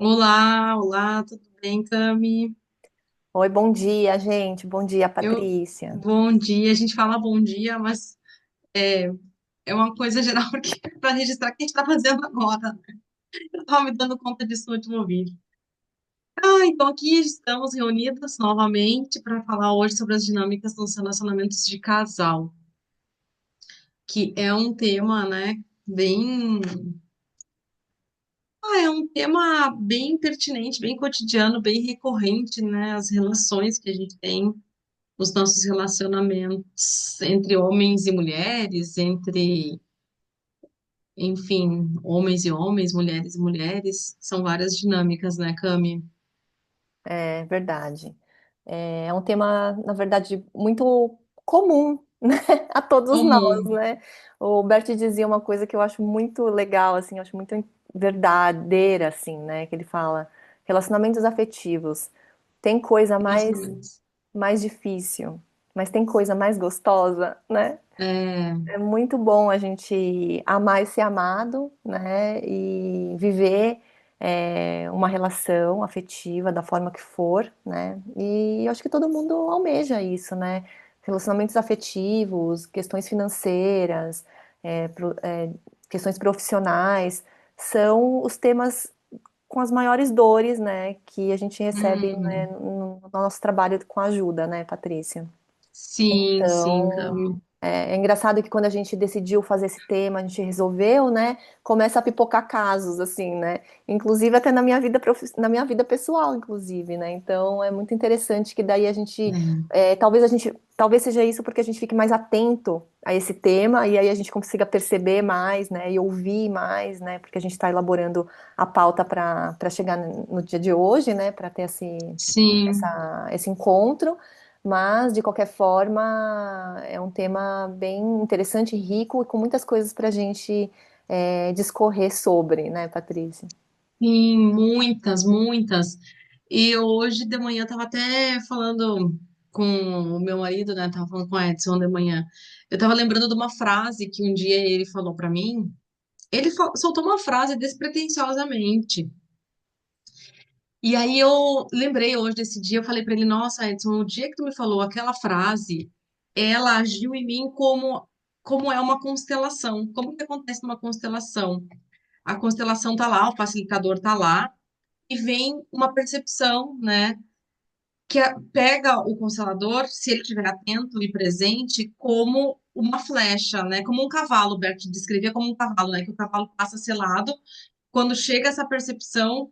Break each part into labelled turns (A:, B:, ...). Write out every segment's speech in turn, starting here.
A: Olá, olá, tudo bem, Cami?
B: Oi, bom dia, gente. Bom dia,
A: Eu,
B: Patrícia.
A: bom dia, a gente fala bom dia, mas é, é uma coisa geral para registrar o que a gente está fazendo agora. Eu estava me dando conta disso no último vídeo. Então aqui estamos reunidas novamente para falar hoje sobre as dinâmicas dos relacionamentos de casal, que é um tema, né, bem, é um tema bem pertinente, bem cotidiano, bem recorrente, né, as relações que a gente tem os nossos relacionamentos entre homens e mulheres, enfim, homens e homens, mulheres e mulheres, são várias dinâmicas, né, Cami?
B: É verdade. É um tema, na verdade, muito comum, né, a todos nós,
A: Comum.
B: né? O Bert dizia uma coisa que eu acho muito legal, assim, eu acho muito verdadeira, assim, né? Que ele fala, relacionamentos afetivos. Tem coisa
A: Relacionamentos.
B: mais difícil, mas tem coisa mais gostosa, né?
A: É,
B: É muito bom a gente amar e ser amado, né? E viver uma relação afetiva da forma que for, né? E eu acho que todo mundo almeja isso, né? Relacionamentos afetivos, questões financeiras, questões profissionais, são os temas com as maiores dores, né? Que a gente recebe, né,
A: hum,
B: no nosso trabalho com ajuda, né, Patrícia?
A: sim, sim,
B: Então,
A: Cami.
B: é engraçado que quando a gente decidiu fazer esse tema, a gente resolveu, né? Começa a pipocar casos, assim, né? Inclusive até na minha vida, na minha vida pessoal, inclusive, né? Então é muito interessante que daí a gente,
A: É,
B: talvez seja isso porque a gente fique mais atento a esse tema e aí a gente consiga perceber mais, né? E ouvir mais, né? Porque a gente está elaborando a pauta para chegar no dia de hoje, né? Para ter
A: sim,
B: esse encontro. Mas, de qualquer forma, é um tema bem interessante, rico e com muitas coisas para a gente discorrer sobre, né, Patrícia?
A: sim, muitas, muitas. E hoje de manhã eu tava até falando com o meu marido, né? Tava falando com o Edson de manhã. Eu tava lembrando de uma frase que um dia ele falou pra mim. Ele soltou uma frase despretensiosamente. E aí eu lembrei hoje desse dia, eu falei pra ele, nossa, Edson, o dia que tu me falou aquela frase, ela agiu em mim como é uma constelação. Como que acontece numa constelação? A constelação tá lá, o facilitador tá lá, e vem uma percepção, né? Pega o constelador, se ele estiver atento e presente, como uma flecha, né? Como um cavalo, o Bert descrevia como um cavalo, né? Que o cavalo passa selado. Quando chega essa percepção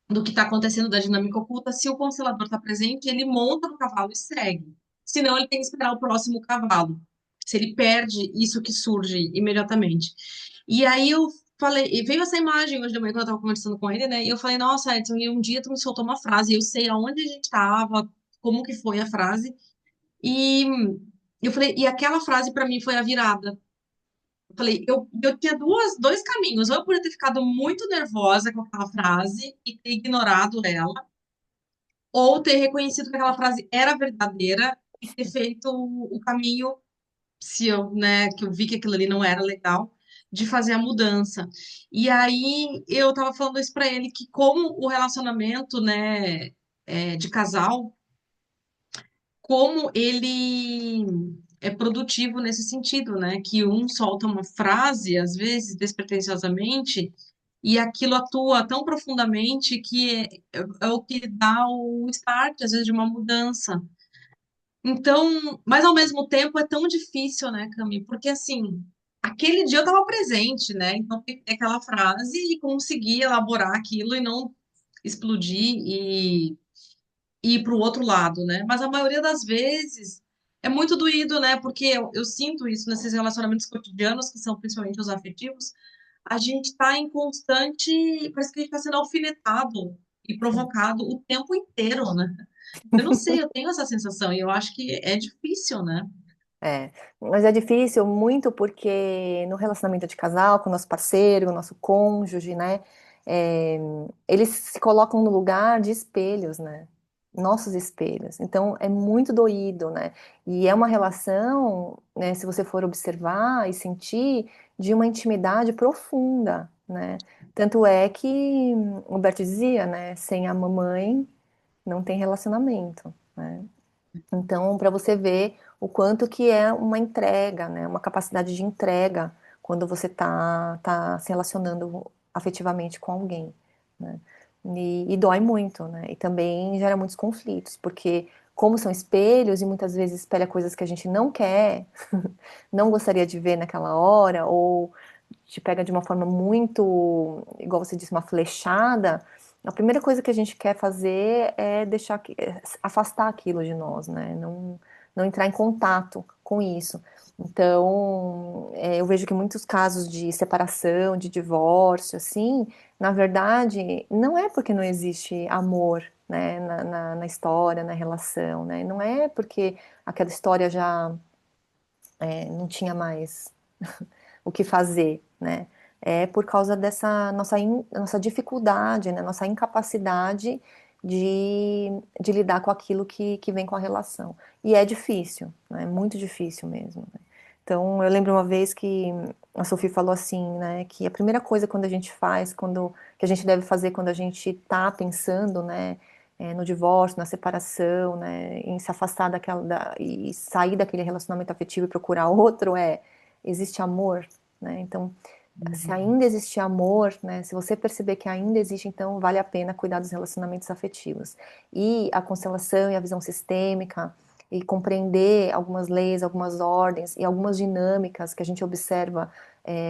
A: do que está acontecendo da dinâmica oculta, se o constelador está presente, ele monta no cavalo e segue. Senão, ele tem que esperar o próximo cavalo. Se ele perde isso que surge imediatamente. E aí eu falei, e veio essa imagem hoje de manhã quando eu estava conversando com ele, né? E eu falei, nossa, Edson, e um dia tu me soltou uma frase, e eu sei aonde a gente estava, como que foi a frase. E eu falei, e aquela frase para mim foi a virada. Eu falei, eu tinha dois caminhos. Ou eu podia ter ficado muito nervosa com aquela frase e ter ignorado ela, ou ter reconhecido que aquela frase era verdadeira e ter feito o caminho, se eu, né, que eu vi que aquilo ali não era legal, de fazer a mudança. E aí eu tava falando isso pra ele, que como o relacionamento, né, de casal, como ele é produtivo nesse sentido, né? Que um solta uma frase, às vezes, despretensiosamente, e aquilo atua tão profundamente que é o que dá o start, às vezes, de uma mudança. Então, mas ao mesmo tempo é tão difícil, né, Cami? Porque assim, aquele dia eu estava presente, né? Então, eu peguei aquela frase e consegui elaborar aquilo e não explodir e ir para o outro lado, né? Mas a maioria das vezes é muito doído, né? Porque eu sinto isso nesses relacionamentos cotidianos, que são principalmente os afetivos, a gente está em constante, parece que a gente está sendo alfinetado e provocado o tempo inteiro, né? Eu não sei, eu tenho essa sensação e eu acho que é difícil, né?
B: É, mas é difícil muito porque no relacionamento de casal, com o nosso parceiro, o nosso cônjuge, né, é, eles se colocam no lugar de espelhos, né, nossos espelhos. Então é muito doído, né, e é uma relação, né, se você for observar e sentir, de uma intimidade profunda. né? Tanto é que o Bert dizia, né? Sem a mamãe não tem relacionamento, né? Então, para você ver o quanto que é uma entrega, né? Uma capacidade de entrega quando você tá se relacionando afetivamente com alguém, né? E dói muito, né? E também gera muitos conflitos, porque como são espelhos e muitas vezes espelha coisas que a gente não quer, não gostaria de ver naquela hora, ou te pega de uma forma muito, igual você disse, uma flechada, a primeira coisa que a gente quer fazer é deixar afastar aquilo de nós, né? Não entrar em contato com isso. Então, eu vejo que muitos casos de separação, de divórcio, assim, na verdade, não é porque não existe amor, né, na história, na relação, né? Não é porque aquela história já não tinha mais o que fazer, né? É por causa dessa nossa dificuldade, né? Nossa incapacidade de lidar com aquilo que vem com a relação. E é difícil, né? É muito difícil mesmo, né? Então, eu lembro uma vez que a Sophie falou assim, né? Que a primeira coisa quando a gente faz, que a gente deve fazer quando a gente está pensando, né? No divórcio, na separação, né? Em se afastar e sair daquele relacionamento afetivo e procurar outro, existe amor, né? Então, se
A: Uhum.
B: ainda existe amor, né? Se você perceber que ainda existe, então vale a pena cuidar dos relacionamentos afetivos. E a constelação e a visão sistêmica e compreender algumas leis, algumas ordens e algumas dinâmicas que a gente observa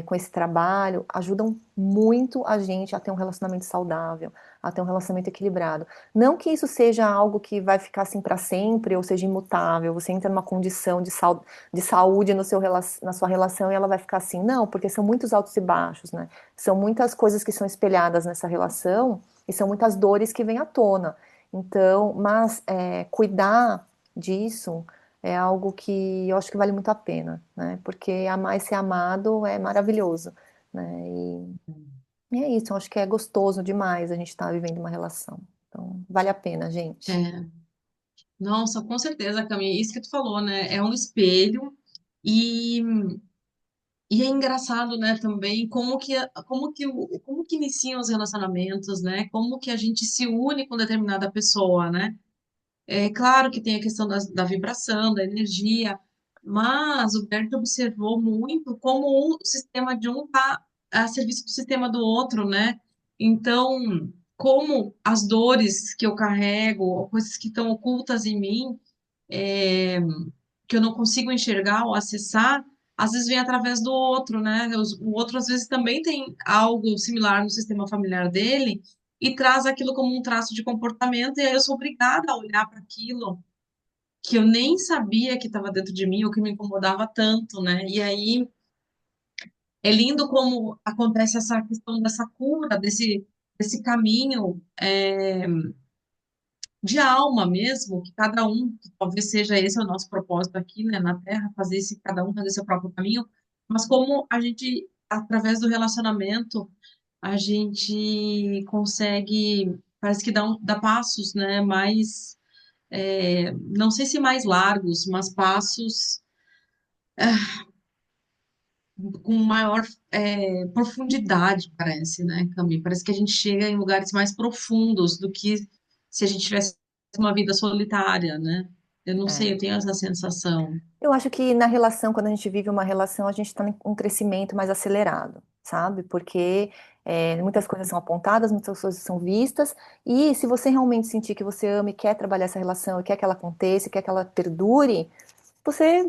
B: com esse trabalho ajudam muito a gente a ter um relacionamento saudável, a ter um relacionamento equilibrado. Não que isso seja algo que vai ficar assim para sempre ou seja imutável. Você entra numa condição de saúde no na sua relação e ela vai ficar assim. Não, porque são muitos altos e baixos, né? São muitas coisas que são espelhadas nessa relação e são muitas dores que vêm à tona. Então, mas cuidar disso é algo que eu acho que vale muito a pena, né? Porque amar e ser amado é maravilhoso, né? E é isso, eu acho que é gostoso demais a gente estar vivendo uma relação. Então, vale a pena, gente.
A: É, nossa, com certeza, Cami, isso que tu falou, né? É um espelho e, e é engraçado, né, também como que iniciam os relacionamentos, né? Como que a gente se une com determinada pessoa, né? É claro que tem a questão da vibração, da energia, mas o Bert observou muito como o sistema de um está a serviço do sistema do outro, né? Então, como as dores que eu carrego, ou coisas que estão ocultas em mim, é, que eu não consigo enxergar ou acessar, às vezes vem através do outro, né? O outro às vezes também tem algo similar no sistema familiar dele e traz aquilo como um traço de comportamento, e aí eu sou obrigada a olhar para aquilo que eu nem sabia que estava dentro de mim ou que me incomodava tanto, né? E aí é lindo como acontece essa questão dessa cura, desse caminho de alma mesmo, que cada um, que talvez seja esse o nosso propósito aqui, né, na Terra, fazer esse, cada um fazer seu próprio caminho, mas como a gente, através do relacionamento, a gente consegue, parece que dá passos, né, mais, não sei se mais largos, mas passos com maior profundidade, parece, né, Cami? Parece que a gente chega em lugares mais profundos do que se a gente tivesse uma vida solitária, né? Eu não sei,
B: É.
A: eu tenho essa sensação.
B: Eu acho que na relação, quando a gente vive uma relação, a gente está em um crescimento mais acelerado, sabe? Porque muitas coisas são apontadas, muitas coisas são vistas, e se você realmente sentir que você ama e quer trabalhar essa relação, e quer que ela aconteça, e quer que ela perdure, você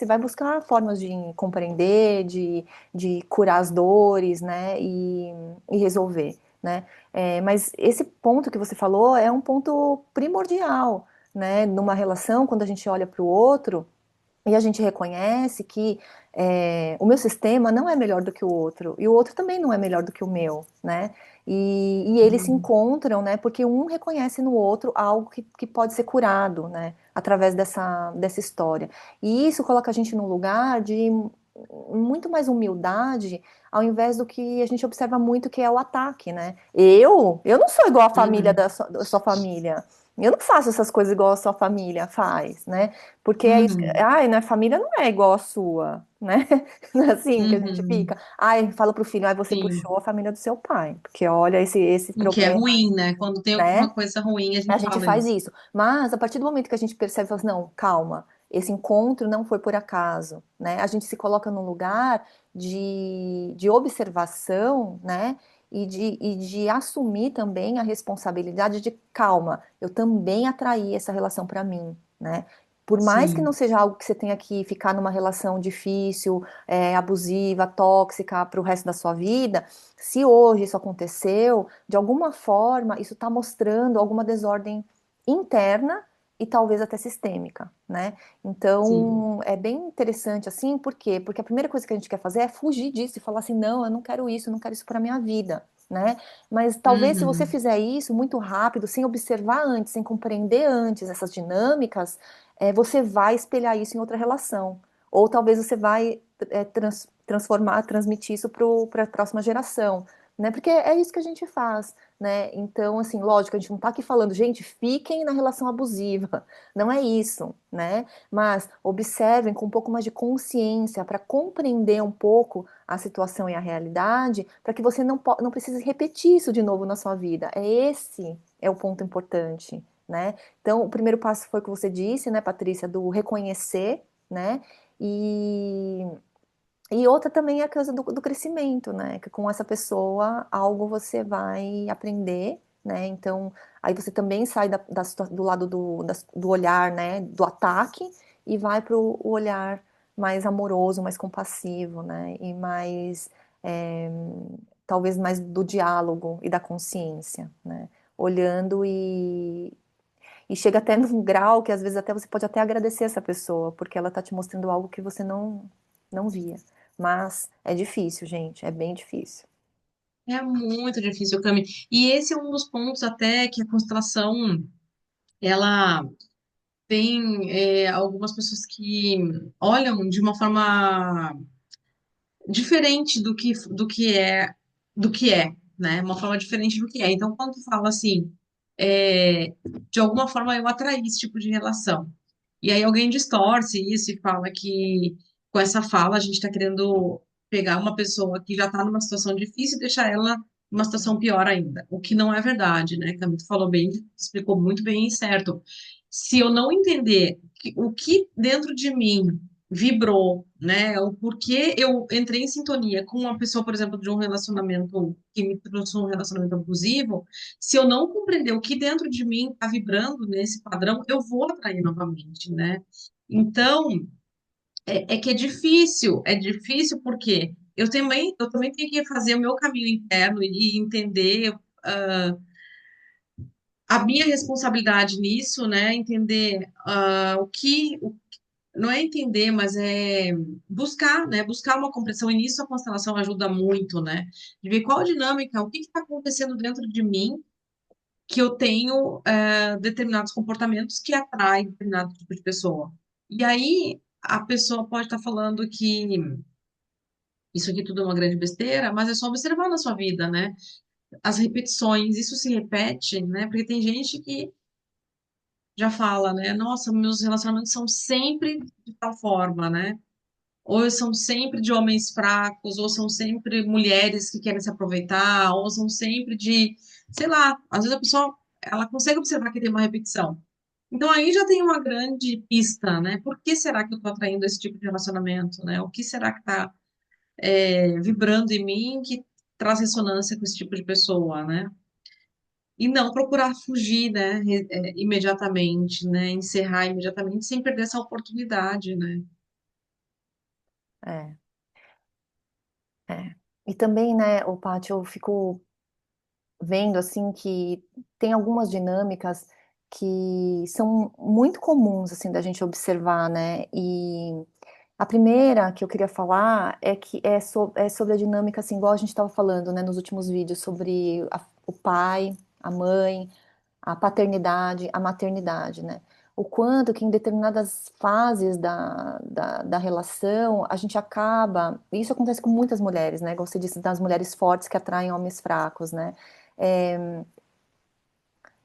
B: vai buscar formas de compreender, de curar as dores, né? E resolver, né? Mas esse ponto que você falou é um ponto primordial, né? Numa relação, quando a gente olha para o outro. E a gente reconhece que o meu sistema não é melhor do que o outro, e o outro também não é melhor do que o meu, né? E eles se
A: Hum,
B: encontram, né? Porque um reconhece no outro algo que pode ser curado, né? Através dessa história. E isso coloca a gente num lugar de muito mais humildade, ao invés do que a gente observa muito que é o ataque, né? Eu não sou igual à família
A: uhum,
B: da sua família. Eu não faço essas coisas igual a sua família faz, né? Porque é isso,
A: Uhum,
B: ai, na família não é igual a sua, né? Não é assim que a gente fica.
A: uhum,
B: Ai, fala pro filho, ai, você
A: sim.
B: puxou a família do seu pai, porque olha esse
A: O que é
B: problema,
A: ruim, né? Quando tem
B: né?
A: alguma coisa ruim, a
B: A
A: gente
B: gente
A: fala
B: faz
A: isso.
B: isso. Mas a partir do momento que a gente percebe, fala assim, não, calma, esse encontro não foi por acaso, né? A gente se coloca num lugar de observação, né? E de assumir também a responsabilidade de calma, eu também atraí essa relação para mim, né? Por mais que não
A: Sim,
B: seja algo que você tenha que ficar numa relação difícil, abusiva, tóxica para o resto da sua vida, se hoje isso aconteceu, de alguma forma, isso está mostrando alguma desordem interna e talvez até sistêmica, né?
A: sim.
B: Então, é bem interessante assim, por quê? Porque a primeira coisa que a gente quer fazer é fugir disso e falar assim, não, eu não quero isso, eu não quero isso para minha vida, né? Mas talvez se você
A: Uhum,
B: fizer isso muito rápido, sem observar antes, sem compreender antes essas dinâmicas, você vai espelhar isso em outra relação. Ou talvez você vai transformar, transmitir isso para a próxima geração, né? Porque é isso que a gente faz, né? Então, assim, lógico, a gente não tá aqui falando, gente, fiquem na relação abusiva. Não é isso, né? Mas observem com um pouco mais de consciência para compreender um pouco a situação e a realidade, para que você não precise repetir isso de novo na sua vida. Esse é o ponto importante, né? Então, o primeiro passo foi o que você disse, né, Patrícia, do reconhecer, né? E e outra também é a coisa do crescimento, né? Que com essa pessoa algo você vai aprender, né? Então, aí você também sai do lado do olhar, né? Do ataque e vai para o olhar mais amoroso, mais compassivo, né? E mais, é, talvez mais do diálogo e da consciência, né? Olhando e chega até num grau que às vezes até você pode até agradecer essa pessoa, porque ela tá te mostrando algo que você não via. Mas é difícil, gente, é bem difícil.
A: é muito difícil, Cami. E esse é um dos pontos até que a constelação, ela tem algumas pessoas que olham de uma forma diferente do que é, né? Uma forma diferente do que é. Então, quando tu fala assim, é, de alguma forma eu atraí esse tipo de relação. E aí alguém distorce isso e fala que com essa fala a gente está querendo pegar uma pessoa que já está numa situação difícil e deixar ela numa situação pior ainda. O que não é verdade, né? Camilo falou bem, explicou muito bem e certo. Se eu não entender o que dentro de mim vibrou, né? O porquê eu entrei em sintonia com uma pessoa, por exemplo, de um relacionamento que me trouxe um relacionamento abusivo, se eu não compreender o que dentro de mim está vibrando nesse padrão, eu vou atrair novamente, né? Então, é que é difícil porque eu também tenho que fazer o meu caminho interno e entender a minha responsabilidade nisso, né? Entender não é entender, mas é buscar, né? Buscar uma compreensão, e nisso a constelação ajuda muito, né? De ver qual a dinâmica, o que está acontecendo dentro de mim que eu tenho determinados comportamentos que atraem determinado tipo de pessoa. E aí a pessoa pode estar falando que isso aqui tudo é uma grande besteira, mas é só observar na sua vida, né? As repetições, isso se repete, né? Porque tem gente que já fala, né? Nossa, meus relacionamentos são sempre de tal forma, né? Ou são sempre de homens fracos, ou são sempre mulheres que querem se aproveitar, ou são sempre de, sei lá, às vezes a pessoa, ela consegue observar que tem uma repetição. Então aí já tem uma grande pista, né? Por que será que eu tô atraindo esse tipo de relacionamento, né? O que será que tá vibrando em mim que traz ressonância com esse tipo de pessoa, né? E não procurar fugir, né? Imediatamente, né? Encerrar imediatamente sem perder essa oportunidade, né?
B: É, é. E também, né, o Pátio, eu fico vendo assim que tem algumas dinâmicas que são muito comuns assim da gente observar, né? E a primeira que eu queria falar é que é sobre a dinâmica assim, igual a gente estava falando, né, nos últimos vídeos sobre o pai, a mãe, a paternidade, a maternidade, né? O quanto que em determinadas fases da relação a gente acaba. Isso acontece com muitas mulheres, né? Como você disse, das mulheres fortes que atraem homens fracos, né? É,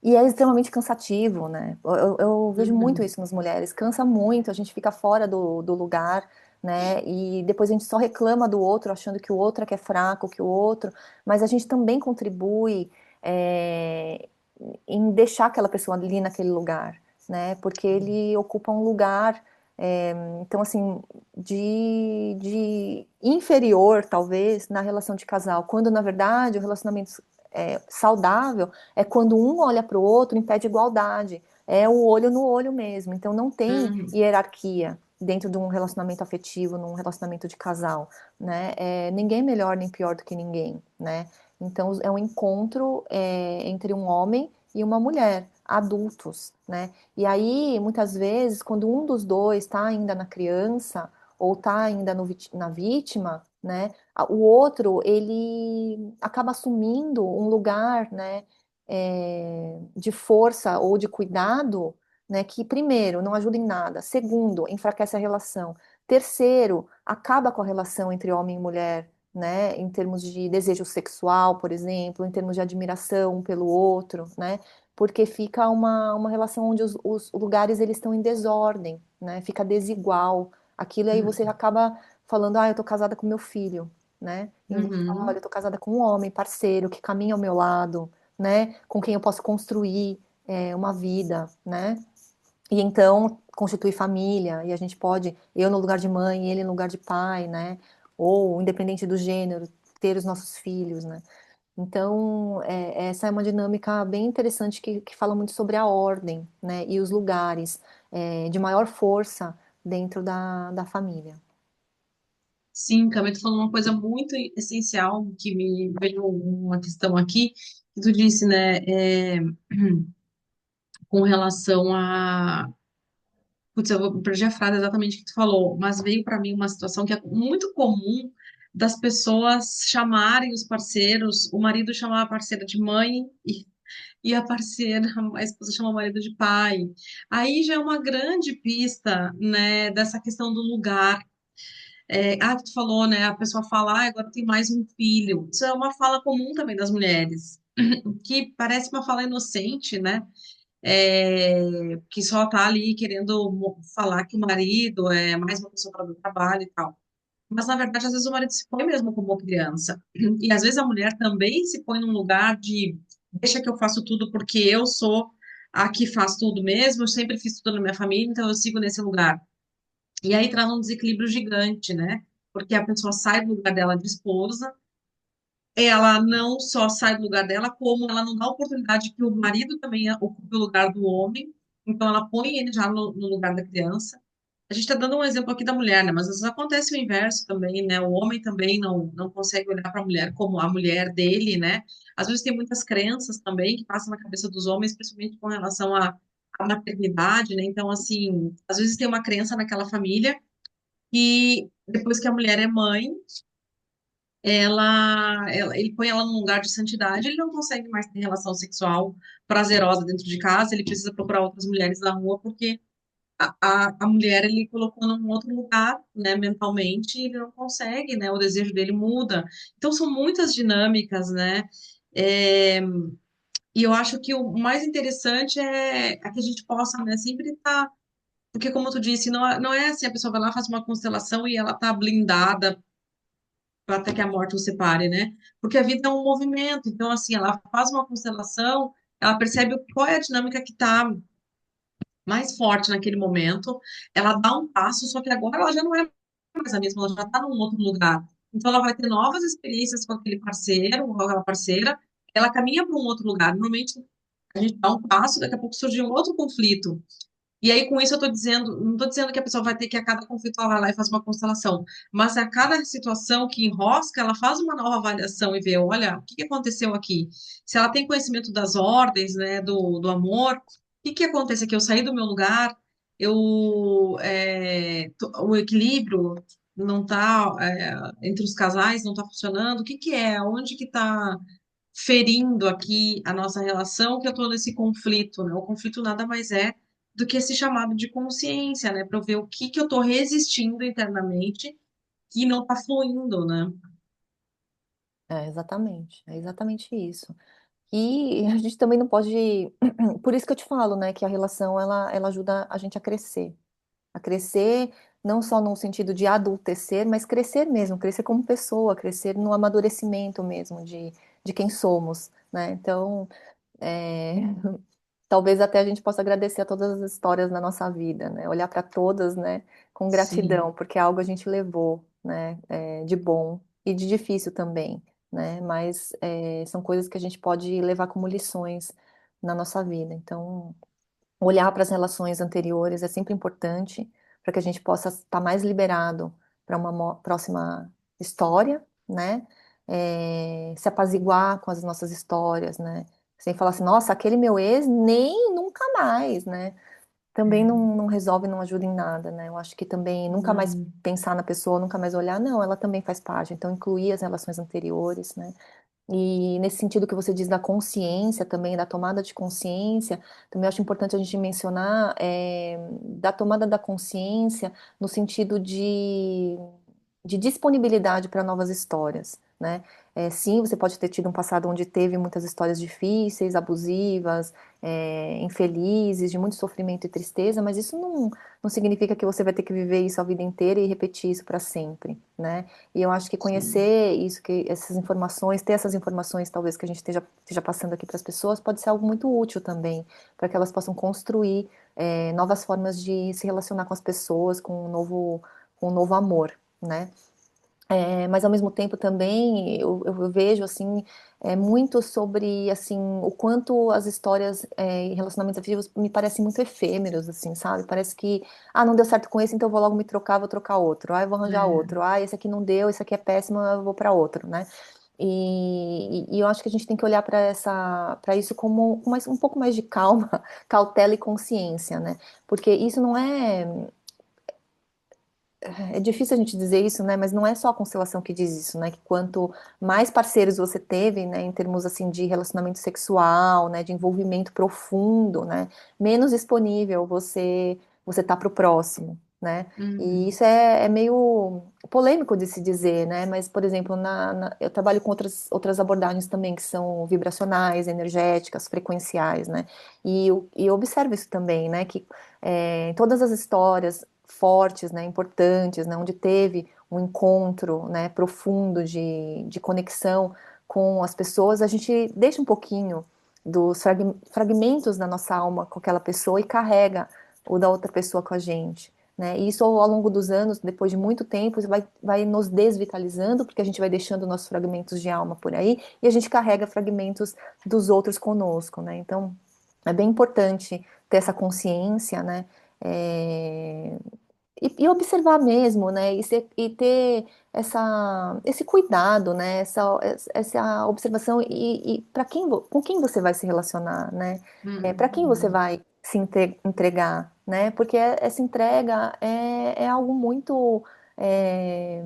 B: E é extremamente cansativo, né? Eu vejo muito
A: Uhum,
B: isso nas mulheres. Cansa muito, a gente fica fora do lugar, né? E depois a gente só reclama do outro, achando que o outro é que é fraco, que o outro. Mas a gente também contribui, é, em deixar aquela pessoa ali naquele lugar, né? Porque ele ocupa um lugar, então, assim, de inferior, talvez, na relação de casal. Quando, na verdade, o relacionamento saudável é quando um olha para o outro em pé de igualdade. É o olho no olho mesmo. Então não tem
A: uhum,
B: hierarquia dentro de um relacionamento afetivo, num relacionamento de casal, né? Ninguém é melhor nem pior do que ninguém, né? Então é um encontro entre um homem e uma mulher, adultos, né? E aí, muitas vezes, quando um dos dois está ainda na criança ou está ainda na vítima, né? O outro, ele acaba assumindo um lugar, né, de força ou de cuidado, né, que, primeiro, não ajuda em nada, segundo, enfraquece a relação, terceiro, acaba com a relação entre homem e mulher, né, em termos de desejo sexual, por exemplo, em termos de admiração um pelo outro, né, porque fica uma relação onde os lugares eles estão em desordem, né, fica desigual, aquilo aí você acaba falando, ah, eu tô casada com meu filho, né? Em vez de falar, olha,
A: uhum.
B: eu tô casada com um homem, parceiro, que caminha ao meu lado, né? Com quem eu posso construir uma vida, né? E então constituir família, e a gente pode, eu no lugar de mãe, ele no lugar de pai, né? Ou, independente do gênero, ter os nossos filhos, né? Então, essa é uma dinâmica bem interessante que fala muito sobre a ordem, né? E os lugares de maior força dentro da família.
A: Sim, Camila, tu falou uma coisa muito essencial que me veio uma questão aqui, que tu disse, né, com relação a. Putz, eu perdi a frase exatamente que tu falou, mas veio para mim uma situação que é muito comum das pessoas chamarem os parceiros, o marido chamar a parceira de mãe e a parceira, a esposa chama o marido de pai. Aí já é uma grande pista, né, dessa questão do lugar. Que tu falou, né? A pessoa fala, ah, agora tem mais um filho. Isso é uma fala comum também das mulheres, que parece uma fala inocente, né? Que só tá ali querendo falar que o marido é mais uma pessoa para o trabalho e tal. Mas, na verdade, às vezes o marido se põe mesmo como criança. E às vezes a mulher também se põe num lugar de deixa que eu faço tudo porque eu sou a que faz tudo mesmo, eu sempre fiz tudo na minha família, então eu sigo nesse lugar. E aí traz um desequilíbrio gigante, né? Porque a pessoa sai do lugar dela de esposa, ela não só sai do lugar dela, como ela não dá oportunidade que o marido também ocupe o lugar do homem, então ela põe ele já no lugar da criança. A gente está dando um exemplo aqui da mulher, né? Mas às vezes acontece o inverso também, né? O homem também não consegue olhar para a mulher como a mulher dele, né? Às vezes tem muitas crenças também que passam na cabeça dos homens, principalmente com relação à maternidade, né? Então, assim, às vezes tem uma crença naquela família e depois que a mulher é mãe, ele põe ela num lugar de santidade, ele não consegue mais ter relação sexual prazerosa dentro de casa, ele precisa procurar outras mulheres na rua porque a mulher ele colocou num outro lugar, né, mentalmente, e ele não consegue, né, o desejo dele muda. Então são muitas dinâmicas, né, é, e eu acho que o mais interessante é que a gente possa, né, sempre estar, porque como tu disse, não é assim, a pessoa vai lá, faz uma constelação e ela tá blindada até que a morte os separe, né, porque a vida é um movimento, então assim, ela faz uma constelação, ela percebe qual é a dinâmica que está mais forte naquele momento, ela dá um passo, só que agora ela já não é mais a mesma, ela já está num outro lugar. Então ela vai ter novas experiências com aquele parceiro, ou aquela parceira, ela caminha para um outro lugar. Normalmente a gente dá um passo, daqui a pouco surge um outro conflito. E aí, com isso, eu estou dizendo, não estou dizendo que a pessoa vai ter que, a cada conflito, ela vai lá e faz uma constelação, mas a cada situação que enrosca, ela faz uma nova avaliação e vê, olha, o que que aconteceu aqui? Se ela tem conhecimento das ordens, né, do amor, o que que acontece aqui? Eu saí do meu lugar, o equilíbrio não está, entre os casais, não está funcionando, o que que é? Onde que está ferindo aqui a nossa relação, que eu estou nesse conflito, né? O conflito nada mais é do que esse chamado de consciência, né? Para eu ver o que que eu estou resistindo internamente que não está fluindo, né?
B: É exatamente isso. E a gente também não pode. Por isso que eu te falo, né, que a relação ela ajuda a gente a crescer não só no sentido de adultecer, mas crescer mesmo, crescer como pessoa, crescer no amadurecimento mesmo de quem somos, né? Então, é, talvez até a gente possa agradecer a todas as histórias na nossa vida, né? Olhar para todas, né, com
A: Sim,
B: gratidão, porque é algo a gente levou, né, de bom e de difícil também, né? Mas são coisas que a gente pode levar como lições na nossa vida. Então, olhar para as relações anteriores é sempre importante para que a gente possa estar mais liberado para uma próxima história, né? Se apaziguar com as nossas histórias, né? Sem falar assim, nossa, aquele meu ex nem nunca mais, né? Também não resolve, não ajuda em nada, né? Eu acho que também nunca mais
A: não,
B: pensar na pessoa, nunca mais olhar, não, ela também faz parte. Então, incluir as relações anteriores, né? E nesse sentido que você diz da consciência também, da tomada de consciência, também acho importante a gente mencionar da tomada da consciência no sentido de disponibilidade para novas histórias, né? Sim, você pode ter tido um passado onde teve muitas histórias difíceis, abusivas, infelizes, de muito sofrimento e tristeza, mas isso não significa que você vai ter que viver isso a vida inteira e repetir isso para sempre, né? E eu acho que
A: sim.
B: conhecer isso, que essas informações, ter essas informações, talvez que a gente esteja passando aqui para as pessoas, pode ser algo muito útil também, para que elas possam construir novas formas de se relacionar com as pessoas, com um novo amor, né? Mas ao mesmo tempo também eu vejo assim muito sobre assim o quanto as histórias em relacionamentos afetivos me parecem muito efêmeros assim, sabe? Parece que não deu certo com esse, então eu vou logo me trocar, vou trocar outro. Eu vou arranjar
A: É.
B: outro. Esse aqui não deu, esse aqui é péssimo, eu vou para outro, né? E eu acho que a gente tem que olhar para isso com um pouco mais de calma, cautela e consciência, né? Porque isso não é difícil a gente dizer isso, né? Mas não é só a constelação que diz isso, né? Que quanto mais parceiros você teve, né, em termos assim de relacionamento sexual, né, de envolvimento profundo, né, menos disponível você tá para o próximo, né? E
A: Uhum.
B: isso é meio polêmico de se dizer, né? Mas, por exemplo, eu trabalho com outras abordagens também que são vibracionais, energéticas, frequenciais, né? E eu observo isso também, né? Que em todas as histórias fortes, né, importantes, né, onde teve um encontro, né, profundo de conexão com as pessoas, a gente deixa um pouquinho dos fragmentos da nossa alma com aquela pessoa e carrega o da outra pessoa com a gente. Né? E isso ao longo dos anos, depois de muito tempo, vai nos desvitalizando, porque a gente vai deixando nossos fragmentos de alma por aí, e a gente carrega fragmentos dos outros conosco. Né? Então, é bem importante ter essa consciência, né? É, e observar mesmo, né? E ter esse cuidado, né? Essa observação e para com quem você vai se relacionar, né? Para quem você
A: Uhum.
B: vai se entregar, né? Porque essa entrega é algo muito é,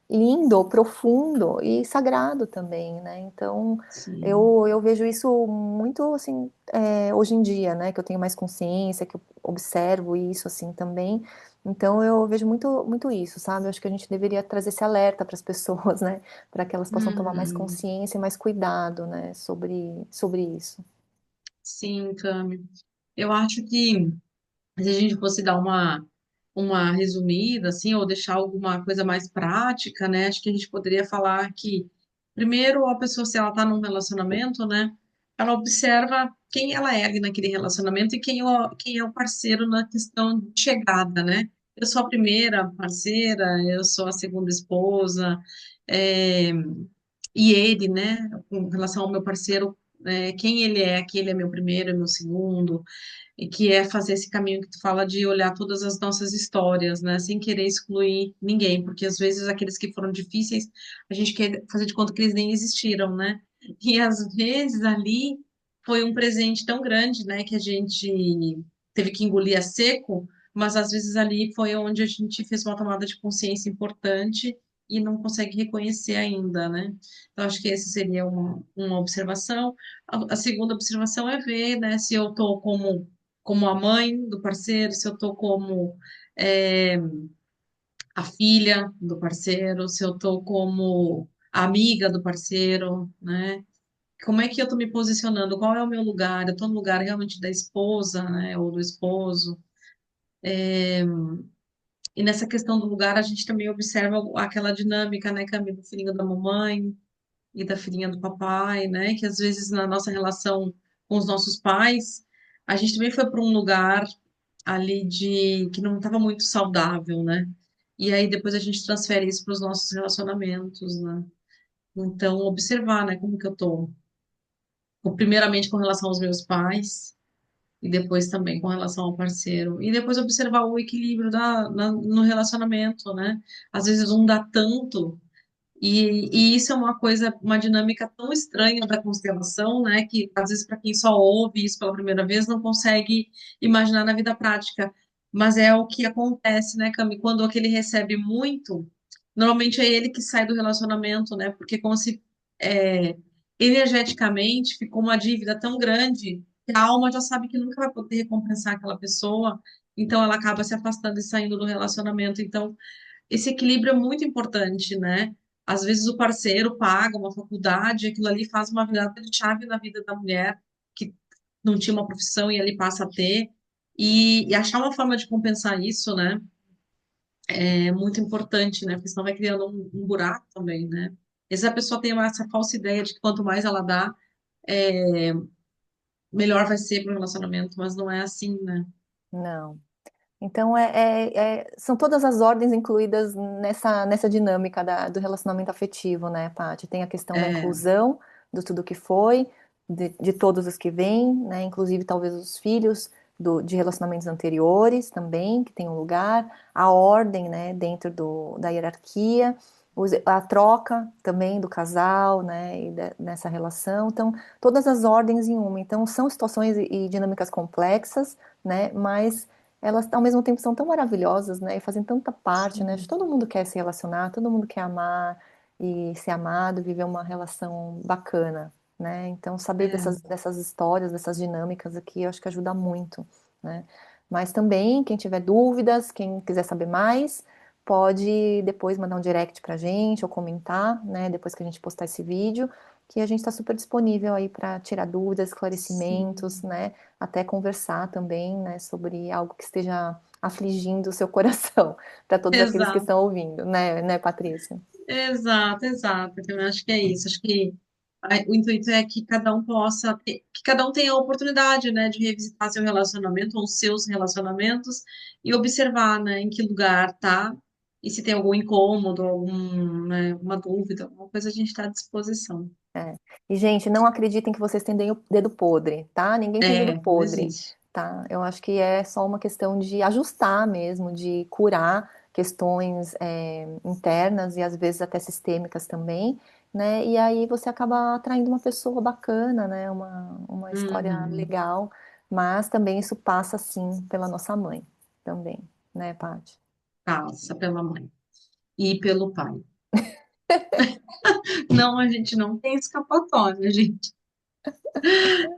B: lindo, profundo e sagrado também, né? Então
A: Sim.
B: eu vejo isso muito assim hoje em dia, né? Que eu tenho mais consciência, que eu observo isso assim também. Então eu vejo muito isso, sabe? Eu acho que a gente deveria trazer esse alerta para as pessoas, né? Para que elas possam tomar mais
A: Uhum.
B: consciência e mais cuidado, né? Sobre isso.
A: Sim, Cami. Eu acho que se a gente fosse dar uma resumida, assim, ou deixar alguma coisa mais prática, né? Acho que a gente poderia falar que, primeiro, a pessoa, se ela está num relacionamento, né? Ela observa quem ela é ali naquele relacionamento e quem é o parceiro na questão de chegada, né? Eu sou a primeira parceira, eu sou a segunda esposa, é, e ele, né? Com relação ao meu parceiro, quem ele é, que ele é meu primeiro, é meu segundo, e que é fazer esse caminho que tu fala de olhar todas as nossas histórias, né, sem querer excluir ninguém, porque às vezes aqueles que foram difíceis, a gente quer fazer de conta que eles nem existiram, né? E às vezes ali foi um presente tão grande, né, que a gente teve que engolir a seco, mas às vezes ali foi onde a gente fez uma tomada de consciência importante e não consegue reconhecer ainda, né? Então, acho que essa seria uma observação. A segunda observação é ver, né, se eu estou como a mãe do parceiro, se eu estou como é, a filha do parceiro, se eu estou como a amiga do parceiro, né? como é que eu tô me posicionando? Qual é o meu lugar? Eu tô no lugar realmente da esposa, né? Ou do esposo? E nessa questão do lugar, a gente também observa aquela dinâmica, né, Cami, do filhinho da mamãe e da filhinha do papai, né? Que às vezes na nossa relação com os nossos pais, a gente também foi para um lugar ali de que não estava muito saudável, né? E aí depois a gente transfere isso para os nossos relacionamentos, né? Então, observar, né, como que eu tô, primeiramente com relação aos meus pais e depois também com relação ao parceiro. E depois observar o equilíbrio no relacionamento, né? Às vezes um dá tanto e isso é uma coisa, uma dinâmica tão estranha da constelação, né? Que às vezes para quem só ouve isso pela primeira vez não consegue imaginar na vida prática. Mas é o que acontece, né, Cami? Quando aquele recebe muito, normalmente é ele que sai do relacionamento, né? Porque como se é, energeticamente ficou uma dívida tão grande que a alma já sabe que nunca vai poder recompensar aquela pessoa, então ela acaba se afastando e saindo do relacionamento. Então, esse equilíbrio é muito importante, né? Às vezes o parceiro paga uma faculdade, aquilo ali faz uma virada de chave na vida da mulher que não tinha uma profissão e ali passa a ter. E achar uma forma de compensar isso, né? É muito importante, né? Porque senão vai criando um buraco também, né? Às vezes a pessoa tem essa falsa ideia de que quanto mais ela dá, melhor vai ser para o relacionamento, mas não é assim, né?
B: Não. Então, são todas as ordens incluídas nessa dinâmica do relacionamento afetivo, né, Paty? Tem a questão da
A: É,
B: inclusão, do tudo que foi, de todos os que vêm, né, inclusive talvez os filhos de relacionamentos anteriores também, que tem um lugar, a ordem, né, dentro da hierarquia, a troca também do casal, né, nessa relação. Então, todas as ordens em uma. Então, são situações e dinâmicas complexas, né, mas elas ao mesmo tempo são tão maravilhosas, né? E fazem tanta parte, né? Acho que
A: sim,
B: todo mundo quer se relacionar, todo mundo quer amar e ser amado, viver uma relação bacana, né? Então, saber
A: é,
B: dessas histórias, dessas dinâmicas aqui, eu acho que ajuda muito, né? Mas também, quem tiver dúvidas, quem quiser saber mais, pode depois mandar um direct pra gente ou comentar, né? Depois que a gente postar esse vídeo, que a gente está super disponível aí para tirar dúvidas, esclarecimentos,
A: sim,
B: né? Até conversar também, né, sobre algo que esteja afligindo o seu coração, para todos aqueles que
A: exato.
B: estão ouvindo, né, Patrícia?
A: Exato, exato. Eu acho que é isso. Acho que o intuito é que cada um possa ter, que cada um tenha a oportunidade, né, de revisitar seu relacionamento ou seus relacionamentos e observar, né, em que lugar tá e se tem algum incômodo, né, uma dúvida, alguma coisa a gente está à disposição.
B: É. E, gente, não acreditem que vocês têm dedo podre, tá? Ninguém tem dedo
A: Não
B: podre,
A: existe.
B: tá? Eu acho que é só uma questão de ajustar mesmo, de curar questões internas e às vezes até sistêmicas também, né? E aí você acaba atraindo uma pessoa bacana, né? Uma história
A: Uhum.
B: legal, mas também isso passa, sim, pela nossa mãe também, né, Paty?
A: Passa pela mãe e pelo pai. Não, a gente não tem escapatória, gente.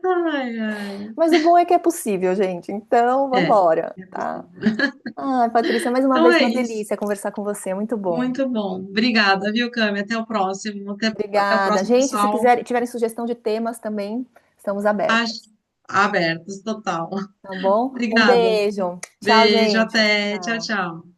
A: Ai, ai.
B: Mas o bom é que é possível, gente. Então,
A: É,
B: vambora,
A: é
B: tá?
A: possível.
B: Ai, Patrícia, mais uma
A: Então
B: vez
A: é
B: uma
A: isso.
B: delícia conversar com você, muito bom.
A: Muito bom. Obrigada, viu, Cami? Até o próximo. Até o
B: Obrigada.
A: próximo,
B: Gente, se
A: pessoal.
B: tiverem sugestão de temas também, estamos abertas,
A: Ach- Abertos, total.
B: tá bom? Um
A: Obrigada.
B: beijo. Tchau,
A: Beijo,
B: gente.
A: até. Tchau,
B: Tchau.
A: tchau.